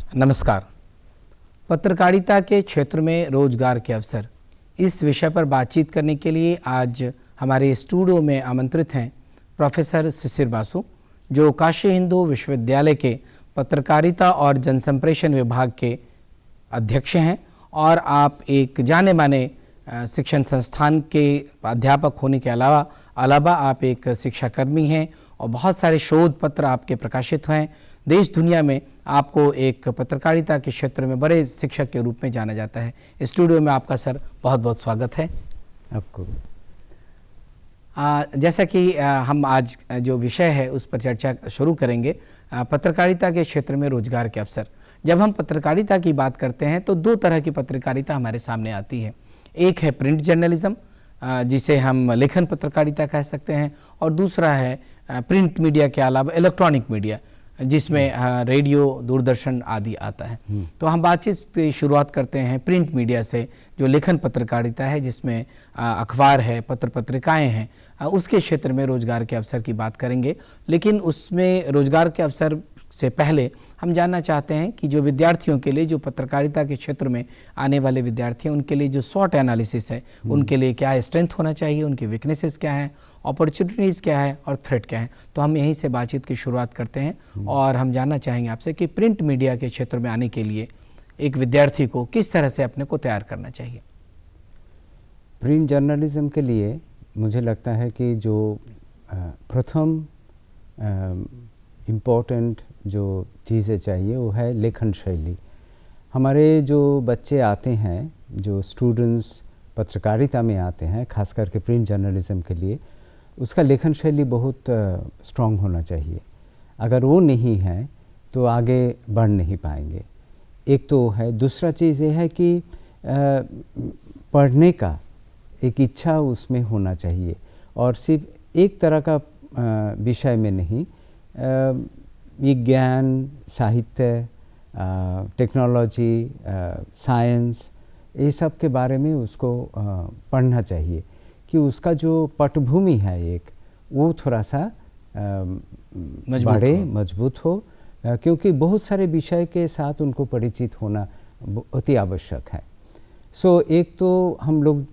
नमस्कार। पत्रकारिता के क्षेत्र में रोजगार के अवसर, इस विषय पर बातचीत करने के लिए आज हमारे स्टूडियो में आमंत्रित हैं प्रोफेसर शिशिर बासु, जो काशी हिंदू विश्वविद्यालय के पत्रकारिता और जनसंप्रेषण विभाग के अध्यक्ष हैं और आप एक जाने माने शिक्षण संस्थान के अध्यापक होने के अलावा आप एक शिक्षाकर्मी हैं और बहुत सारे शोध पत्र आपके प्रकाशित हैं। देश दुनिया में आपको एक पत्रकारिता के क्षेत्र में बड़े शिक्षक के रूप में जाना जाता है। स्टूडियो में आपका सर बहुत बहुत स्वागत है आपको। जैसा कि हम आज जो विषय है उस पर चर्चा शुरू करेंगे, पत्रकारिता के क्षेत्र में रोजगार के अवसर। जब हम पत्रकारिता की बात करते हैं तो दो तरह की पत्रकारिता हमारे सामने आती है। एक है प्रिंट जर्नलिज्म, जिसे हम लेखन पत्रकारिता कह सकते हैं, और दूसरा है प्रिंट मीडिया के अलावा इलेक्ट्रॉनिक मीडिया, जिसमें रेडियो, दूरदर्शन आदि आता है। तो हम बातचीत की शुरुआत करते हैं प्रिंट मीडिया से, जो लेखन पत्रकारिता है, जिसमें अखबार है, पत्र पत्रिकाएं हैं, उसके क्षेत्र में रोजगार के अवसर की बात करेंगे। लेकिन उसमें रोजगार के अवसर से पहले हम जानना चाहते हैं कि जो विद्यार्थियों के लिए, जो पत्रकारिता के क्षेत्र में आने वाले विद्यार्थी हैं, उनके लिए जो स्वॉट एनालिसिस है, उनके लिए क्या स्ट्रेंथ होना चाहिए, उनकी वीकनेसेस क्या हैं, अपॉर्चुनिटीज़ क्या है और थ्रेट क्या है। तो हम यहीं से बातचीत की शुरुआत करते हैं और हम जानना चाहेंगे आपसे कि प्रिंट मीडिया के क्षेत्र में आने के लिए एक विद्यार्थी को किस तरह से अपने को तैयार करना चाहिए। प्रिंट जर्नलिज्म के लिए मुझे लगता है कि जो प्रथम इम्पोर्टेंट जो चीज़ें चाहिए वो है लेखन शैली। हमारे जो बच्चे आते हैं, जो स्टूडेंट्स पत्रकारिता में आते हैं, खास करके प्रिंट जर्नलिज्म के लिए, उसका लेखन शैली बहुत स्ट्रॉन्ग होना चाहिए। अगर वो नहीं है तो आगे बढ़ नहीं पाएंगे। एक तो है। दूसरा चीज़ ये है कि पढ़ने का एक इच्छा उसमें होना चाहिए, और सिर्फ एक तरह का विषय में नहीं, विज्ञान, साहित्य, टेक्नोलॉजी, साइंस, ये सब के बारे में उसको पढ़ना चाहिए कि उसका जो पटभूमि है एक, वो थोड़ा सा मजबूत हो, क्योंकि बहुत सारे विषय के साथ उनको परिचित होना बहुत ही आवश्यक है। सो एक तो हम लोग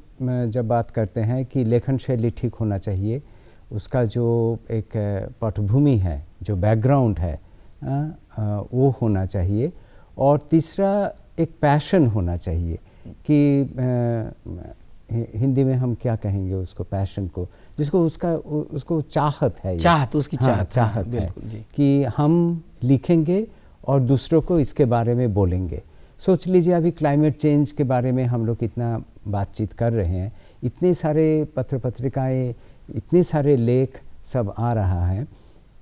जब बात करते हैं कि लेखन शैली ठीक होना चाहिए, उसका जो एक पटभूमि है, जो बैकग्राउंड है, वो होना चाहिए। और तीसरा एक पैशन होना चाहिए कि हिंदी में हम क्या कहेंगे उसको, पैशन को, जिसको उसको चाहत है, उसकी चाहत है कि हम लिखेंगे और दूसरों को इसके बारे में बोलेंगे। सोच लीजिए अभी क्लाइमेट चेंज के बारे में हम लोग इतना बातचीत कर रहे हैं, इतने सारे पत्र पत्रिकाएँ, इतने सारे लेख सब आ रहा है।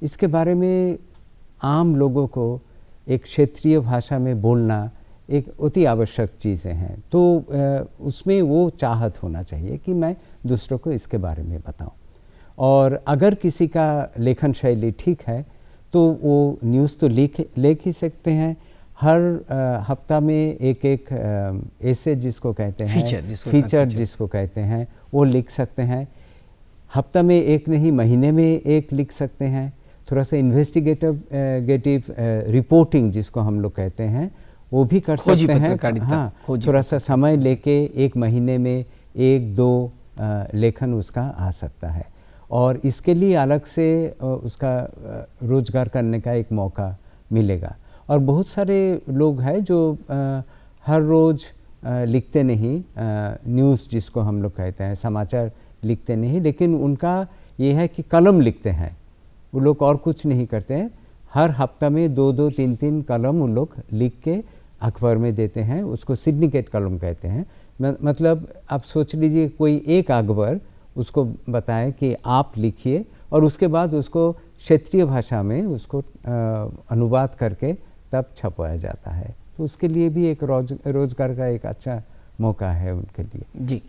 इसके बारे में आम लोगों को एक क्षेत्रीय भाषा में बोलना एक अति आवश्यक चीज़ें हैं। तो उसमें वो चाहत होना चाहिए कि मैं दूसरों को इसके बारे में बताऊं। और अगर किसी का लेखन शैली ठीक है तो वो न्यूज़ तो लिख ही सकते हैं। हर हफ्ता में एक ऐसे जिसको कहते हैं फीचर जिसको कहते हैं, वो लिख सकते हैं। हफ्ता में एक नहीं, महीने में एक लिख सकते हैं। थोड़ा सा इन्वेस्टिगेटिव रिपोर्टिंग जिसको हम लोग कहते हैं, वो भी कर सकते हैं। हाँ, थोड़ा सा समय लेके एक महीने में 1-2 लेखन उसका आ सकता है, और इसके लिए अलग से उसका रोजगार करने का एक मौका मिलेगा। और बहुत सारे लोग हैं जो हर रोज़ लिखते नहीं, न्यूज़ जिसको हम लोग कहते हैं, समाचार लिखते नहीं, लेकिन उनका ये है कि कलम लिखते हैं। वो लोग और कुछ नहीं करते हैं, हर हफ्ता में 2-2, 3-3 कलम वो लोग लिख के अखबार में देते हैं। उसको सिंडिकेट कलम कहते हैं। मतलब आप सोच लीजिए कोई एक अखबार उसको बताए कि आप लिखिए, और उसके बाद उसको क्षेत्रीय भाषा में उसको अनुवाद करके तब छपवाया जाता है। तो उसके लिए भी एक रोजगार का एक अच्छा मौका है उनके लिए। जी,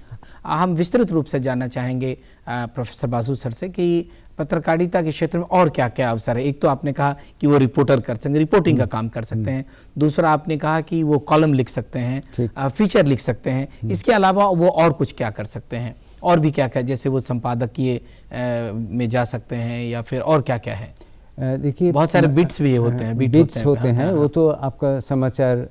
हम विस्तृत रूप से जानना चाहेंगे प्रोफेसर बासु सर से कि पत्रकारिता के क्षेत्र में और क्या क्या अवसर है। एक तो आपने कहा कि वो रिपोर्टर कर सकते हैं, रिपोर्टिंग का काम कर सकते हैं। दूसरा आपने कहा कि वो कॉलम लिख सकते हैं, फीचर लिख सकते हैं। इसके अलावा वो और कुछ क्या कर सकते हैं, और भी क्या क्या, जैसे वो संपादकीय में जा सकते हैं, या फिर और क्या क्या है? देखिए बहुत सारे बिट्स भी होते हैं, बिट्स होते हैं, वो तो आपका समाचार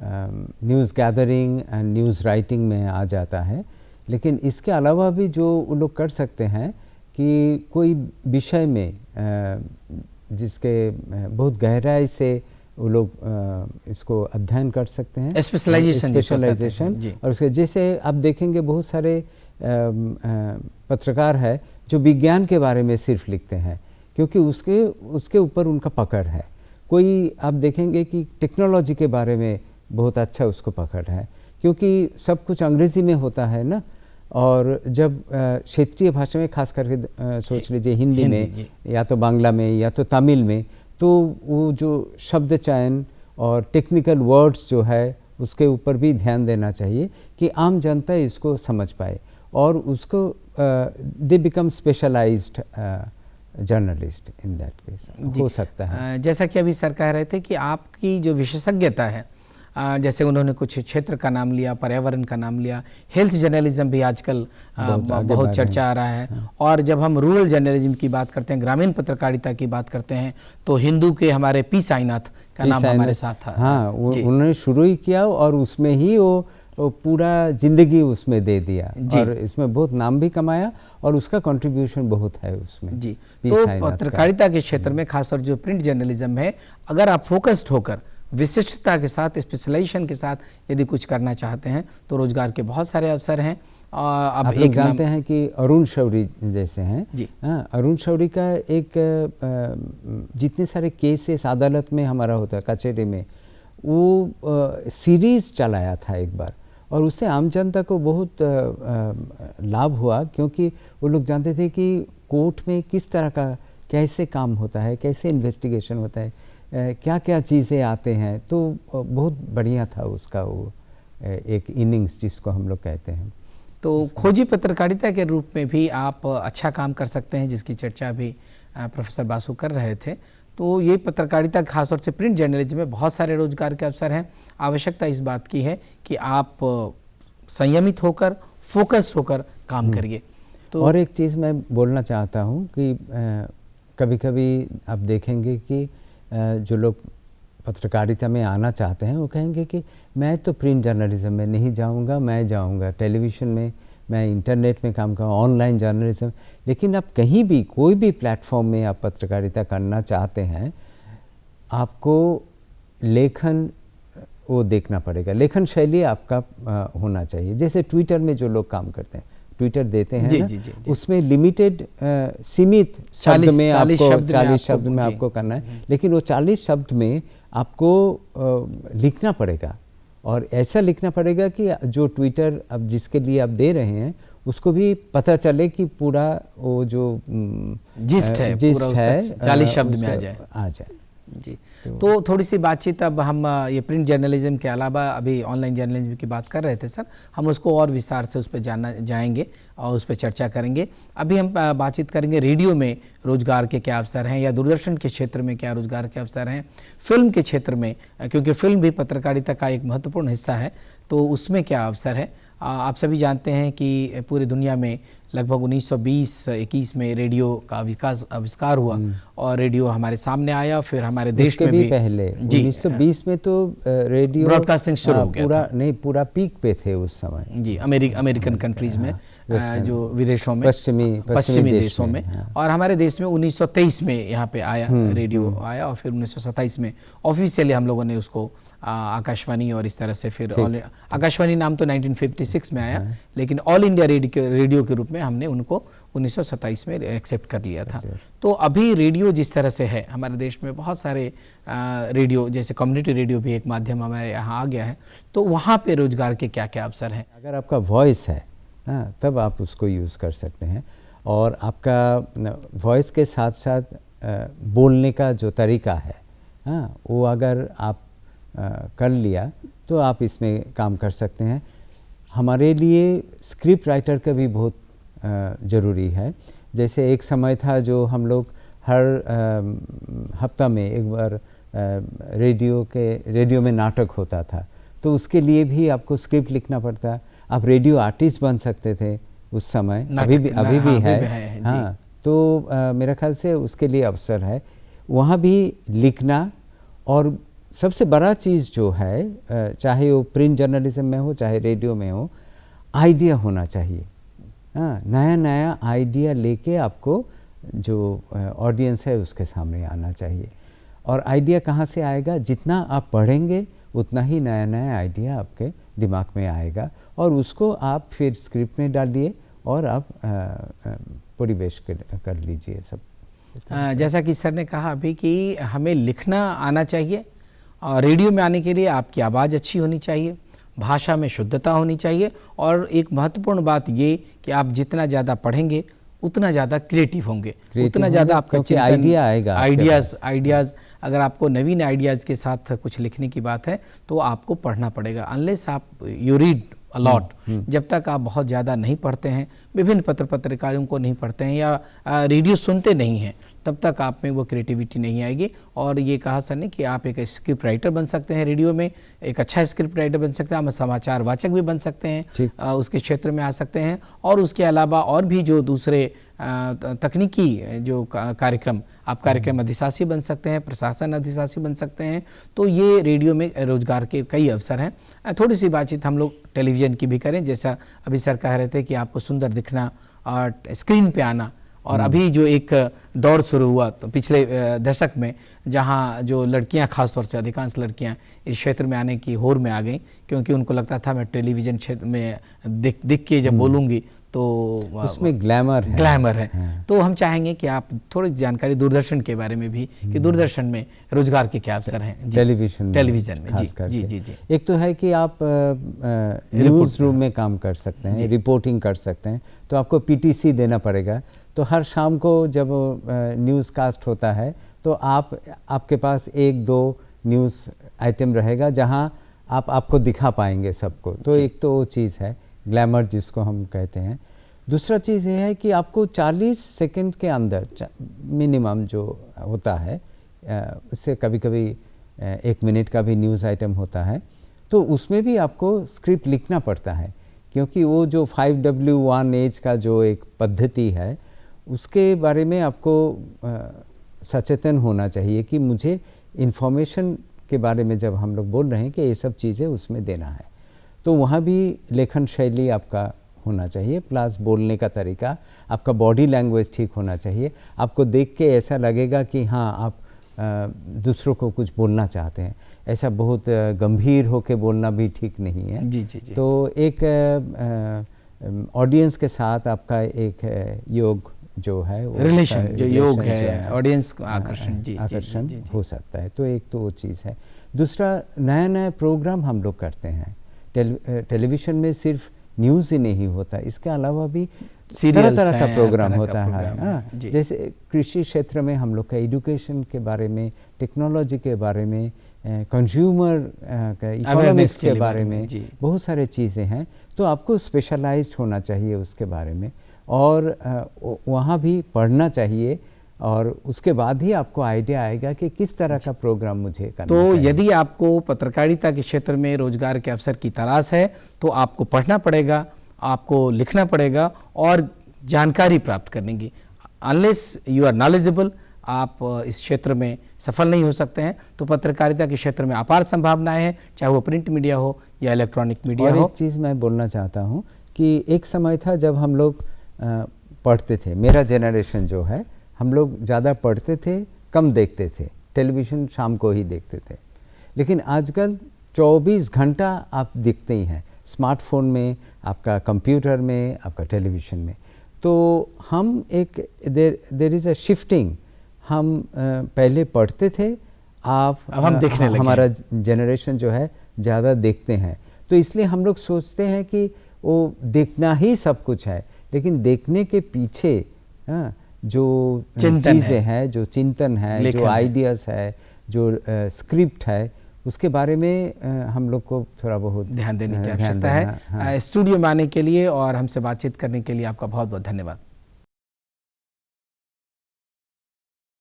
news gathering and news writing में आ जाता है। लेकिन इसके अलावा भी जो वो लोग कर सकते हैं कि कोई विषय में जिसके बहुत गहराई से वो लोग इसको अध्ययन कर सकते हैं, स्पेशलाइजेशन। और उसके जैसे आप देखेंगे बहुत सारे पत्रकार है जो विज्ञान के बारे में सिर्फ लिखते हैं, क्योंकि उसके ऊपर उनका पकड़ है। कोई आप देखेंगे कि टेक्नोलॉजी के बारे में बहुत अच्छा उसको पकड़ है, क्योंकि सब कुछ अंग्रेज़ी में होता है ना। और जब क्षेत्रीय भाषा में खास करके सोच लीजिए हिंदी में या तो बांग्ला में या तो तमिल में, तो वो जो शब्द चयन और टेक्निकल वर्ड्स जो है उसके ऊपर भी ध्यान देना चाहिए कि आम जनता इसको समझ पाए और उसको they become specialised journalist in that case हो सकता है। जैसा कि अभी सर कह रहे थे कि आपकी जो विशेषज्ञता है, जैसे उन्होंने कुछ क्षेत्र का नाम लिया, पर्यावरण का नाम लिया, हेल्थ जर्नलिज्म भी आजकल बहुत चर्चा आ रहा है। और जब हम रूरल जर्नलिज्म की बात करते हैं, ग्रामीण पत्रकारिता की बात करते हैं, तो हिंदू के हमारे पी साईनाथ का नाम हमारे साथ था। हाँ, उन्होंने शुरू ही किया और उसमें ही वो पूरा जिंदगी उसमें दे दिया और इसमें बहुत नाम भी कमाया और उसका कंट्रीब्यूशन बहुत है उसमें जी। तो पत्रकारिता के क्षेत्र में खासकर जो प्रिंट जर्नलिज्म है, अगर आप फोकस्ड होकर विशिष्टता के साथ, स्पेशलाइजेशन के साथ यदि कुछ करना चाहते हैं तो रोजगार के बहुत सारे अवसर हैं। अब आप एक जानते हैं कि अरुण शौरी जैसे हैं जी। अरुण शौरी का एक जितने सारे केसेस अदालत में हमारा होता है, कचहरी में, वो सीरीज चलाया था एक बार और उससे आम जनता को बहुत लाभ हुआ, क्योंकि वो लोग जानते थे कि कोर्ट में किस तरह का कैसे काम होता है, कैसे इन्वेस्टिगेशन होता है, क्या क्या चीज़ें आते हैं। तो बहुत बढ़िया था उसका वो एक इनिंग्स जिसको हम लोग कहते हैं। तो खोजी पत्रकारिता के रूप में भी आप अच्छा काम कर सकते हैं, जिसकी चर्चा अभी प्रोफेसर बासु कर रहे थे। तो ये पत्रकारिता खासतौर से प्रिंट जर्नलिज्म में बहुत सारे रोजगार के अवसर हैं। आवश्यकता इस बात की है कि आप संयमित होकर, फोकस होकर काम करिए। तो और एक चीज़ मैं बोलना चाहता हूँ कि कभी कभी आप देखेंगे कि जो लोग पत्रकारिता में आना चाहते हैं वो कहेंगे कि मैं तो प्रिंट जर्नलिज्म में नहीं जाऊंगा, मैं जाऊंगा टेलीविज़न में, मैं इंटरनेट में काम करूँ, ऑनलाइन जर्नलिज्म। लेकिन आप कहीं भी कोई भी प्लेटफॉर्म में आप पत्रकारिता करना चाहते हैं, आपको लेखन वो देखना पड़ेगा, लेखन शैली आपका होना चाहिए। जैसे ट्विटर में जो लोग काम करते हैं, ट्विटर देते हैं ना, उसमें लिमिटेड सीमित शब्द में आपको 40 शब्द में आपको करना है, लेकिन वो 40 शब्द में आपको लिखना पड़ेगा और ऐसा लिखना पड़ेगा कि जो ट्विटर अब जिसके लिए आप दे रहे हैं उसको भी पता चले कि पूरा वो जो जिस्ट है 40 शब्द में आ जाए जी। तो थोड़ी सी बातचीत अब हम ये प्रिंट जर्नलिज्म के अलावा अभी ऑनलाइन जर्नलिज्म की बात कर रहे थे सर, हम उसको और विस्तार से उस पर जानना जाएंगे और उस पर चर्चा करेंगे। अभी हम बातचीत करेंगे रेडियो में रोजगार के क्या अवसर हैं, या दूरदर्शन के क्षेत्र में क्या रोजगार के अवसर हैं, फिल्म के क्षेत्र में, क्योंकि फिल्म भी पत्रकारिता का एक महत्वपूर्ण हिस्सा है, तो उसमें क्या अवसर है। आप सभी जानते हैं कि पूरी दुनिया में लगभग 1920-21 में रेडियो का आविष्कार हुआ और रेडियो हमारे सामने आया। फिर हमारे देश में भी पहले 1920 में तो रेडियो ब्रॉडकास्टिंग शुरू हो गया, पूरा पीक पे थे उस समय जी। अमेरिकन कंट्रीज में, जो विदेशों में, पश्चिमी देशों में, और हमारे देश में 1923 में यहाँ पे आया रेडियो आया और फिर 1927 में ऑफिशियली हम लोगों ने उसको आकाशवाणी और इस तरह से फिर आकाशवाणी नाम तो 1956 में आया, लेकिन ऑल इंडिया रेडियो के रूप में हमने उनको 1927 में एक्सेप्ट कर लिया था। तो अभी रेडियो जिस तरह से है हमारे देश में, बहुत सारे रेडियो, जैसे कम्युनिटी रेडियो भी एक माध्यम हमारे यहाँ आ गया है, तो वहाँ पे रोजगार के क्या क्या अवसर हैं। अगर आपका वॉइस है तब आप उसको यूज़ कर सकते हैं, और आपका वॉइस के साथ साथ बोलने का जो तरीका है वो अगर आप कर लिया तो आप इसमें काम कर सकते हैं। हमारे लिए स्क्रिप्ट राइटर का भी बहुत ज़रूरी है। जैसे एक समय था जो हम लोग हर हफ्ता में एक बार रेडियो में नाटक होता था, तो उसके लिए भी आपको स्क्रिप्ट लिखना पड़ता। आप रेडियो आर्टिस्ट बन सकते थे उस समय, अभी भी है हाँ, तो मेरा ख्याल से उसके लिए अवसर है वहाँ भी लिखना। और सबसे बड़ा चीज़ जो है, चाहे वो प्रिंट जर्नलिज्म में हो चाहे रेडियो में हो, आइडिया होना चाहिए। हाँ, नया नया आइडिया लेके आपको जो ऑडियंस है उसके सामने आना चाहिए। और आइडिया कहाँ से आएगा? जितना आप पढ़ेंगे उतना ही नया नया आइडिया आपके दिमाग में आएगा, और उसको आप फिर स्क्रिप्ट में डालिए और आप परिवेश कर लीजिए सब। जैसा कि सर ने कहा अभी कि हमें लिखना आना चाहिए, और रेडियो में आने के लिए आपकी आवाज़ अच्छी होनी चाहिए, भाषा में शुद्धता होनी चाहिए, और एक महत्वपूर्ण बात ये कि आप जितना ज़्यादा पढ़ेंगे उतना ज़्यादा क्रिएटिव होंगे, उतना ज़्यादा आपका चिंतन, आइडिया आएगा, आइडियाज़ अगर आपको नवीन आइडियाज़ के साथ कुछ लिखने की बात है तो आपको पढ़ना पड़ेगा। अनलेस आप यू रीड अलॉट, जब तक आप बहुत ज़्यादा नहीं पढ़ते हैं, विभिन्न पत्रकारियों को नहीं पढ़ते हैं या रेडियो सुनते नहीं हैं, तब तक आप में वो क्रिएटिविटी नहीं आएगी। और ये कहा सर ने कि आप एक स्क्रिप्ट राइटर बन सकते हैं, रेडियो में एक अच्छा स्क्रिप्ट राइटर बन सकते हैं, आप समाचार वाचक भी बन सकते हैं, उसके क्षेत्र में आ सकते हैं। और उसके अलावा और भी जो दूसरे तकनीकी जो कार्यक्रम, आप कार्यक्रम अधिशासी बन सकते हैं, प्रशासन अधिशासी बन सकते हैं। तो ये रेडियो में रोजगार के कई अवसर हैं। थोड़ी सी बातचीत हम लोग टेलीविज़न की भी करें, जैसा अभी सर कह रहे थे कि आपको सुंदर दिखना और स्क्रीन पे आना, और अभी जो एक दौर शुरू हुआ तो पिछले दशक में, जहां जो लड़कियां, खासतौर से अधिकांश लड़कियां इस क्षेत्र में आने की होड़ में आ गई, क्योंकि उनको लगता था मैं टेलीविज़न क्षेत्र में दिख के जब बोलूँगी तो उसमें ग्लैमर है। हाँ। तो हम चाहेंगे कि आप थोड़ी जानकारी दूरदर्शन के बारे में भी, कि दूरदर्शन में रोजगार के क्या अवसर हैं टेलीविज़न में। जी। एक तो है कि आप न्यूज़ रूम में काम कर सकते हैं, रिपोर्टिंग कर सकते हैं, तो आपको पीटीसी देना पड़ेगा। तो हर शाम को जब न्यूज़ कास्ट होता है तो आपके पास 1-2 न्यूज़ आइटम रहेगा जहां आपको दिखा पाएंगे सबको। तो एक तो वो चीज़ है ग्लैमर जिसको हम कहते हैं। दूसरा चीज़ ये है कि आपको 40 सेकंड के अंदर मिनिमम जो होता है, उससे कभी कभी 1 मिनट का भी न्यूज़ आइटम होता है, तो उसमें भी आपको स्क्रिप्ट लिखना पड़ता है, क्योंकि वो जो 5W1H का जो एक पद्धति है उसके बारे में आपको सचेतन होना चाहिए कि मुझे इन्फॉर्मेशन के बारे में जब हम लोग बोल रहे हैं कि ये सब चीज़ें उसमें देना है, तो वहाँ भी लेखन शैली आपका होना चाहिए, प्लस बोलने का तरीका, आपका बॉडी लैंग्वेज ठीक होना चाहिए। आपको देख के ऐसा लगेगा कि हाँ आप दूसरों को कुछ बोलना चाहते हैं, ऐसा बहुत गंभीर होके बोलना भी ठीक नहीं है। जी। तो एक ऑडियंस के साथ आपका एक योग जो है, रिलेशन जो योग है, ऑडियंस आकर्षण हो सकता है। तो एक तो वो चीज़ है। दूसरा, नया नया प्रोग्राम हम लोग करते हैं। टेलीविज़न में सिर्फ न्यूज़ ही नहीं होता, इसके अलावा भी तरह तरह का प्रोग्राम होता है। जैसे कृषि क्षेत्र में हम लोग का एजुकेशन के बारे में, टेक्नोलॉजी के बारे में, कंज्यूमर इकोनॉमिक्स के बारे में बहुत सारे चीज़ें हैं। तो आपको स्पेशलाइज्ड होना चाहिए उसके बारे में, और वहाँ भी पढ़ना चाहिए, और उसके बाद ही आपको आइडिया आएगा कि किस तरह का प्रोग्राम मुझे करना चाहिए। तो यदि आपको पत्रकारिता के क्षेत्र में रोजगार के अवसर की तलाश है तो आपको पढ़ना पड़ेगा, आपको लिखना पड़ेगा और जानकारी प्राप्त करनी की। अनलेस यू आर नॉलेजेबल, आप इस क्षेत्र में सफल नहीं हो सकते हैं। तो पत्रकारिता के क्षेत्र में अपार संभावनाएं हैं, चाहे वो प्रिंट मीडिया हो या इलेक्ट्रॉनिक मीडिया हो। एक चीज़ मैं बोलना चाहता हूँ कि एक समय था जब हम लोग पढ़ते थे, मेरा जनरेशन जो है, हम लोग ज़्यादा पढ़ते थे, कम देखते थे, टेलीविज़न शाम को ही देखते थे। लेकिन आजकल 24 घंटा आप दिखते ही हैं, स्मार्टफोन में, आपका कंप्यूटर में, आपका टेलीविज़न में। तो हम एक देयर इज़ अ शिफ्टिंग। हम पहले पढ़ते थे, अब हम देखने लगे। हमारा जनरेशन जो है ज़्यादा देखते हैं, तो इसलिए हम लोग सोचते हैं कि वो देखना ही सब कुछ है। लेकिन देखने के पीछे जो चीज़ें हैं, जो चिंतन है, जो आइडियाज़ है, जो स्क्रिप्ट है, उसके बारे में हम लोग को थोड़ा बहुत ध्यान देने की आवश्यकता है। स्टूडियो में आने के लिए और हमसे बातचीत करने के लिए आपका बहुत बहुत धन्यवाद।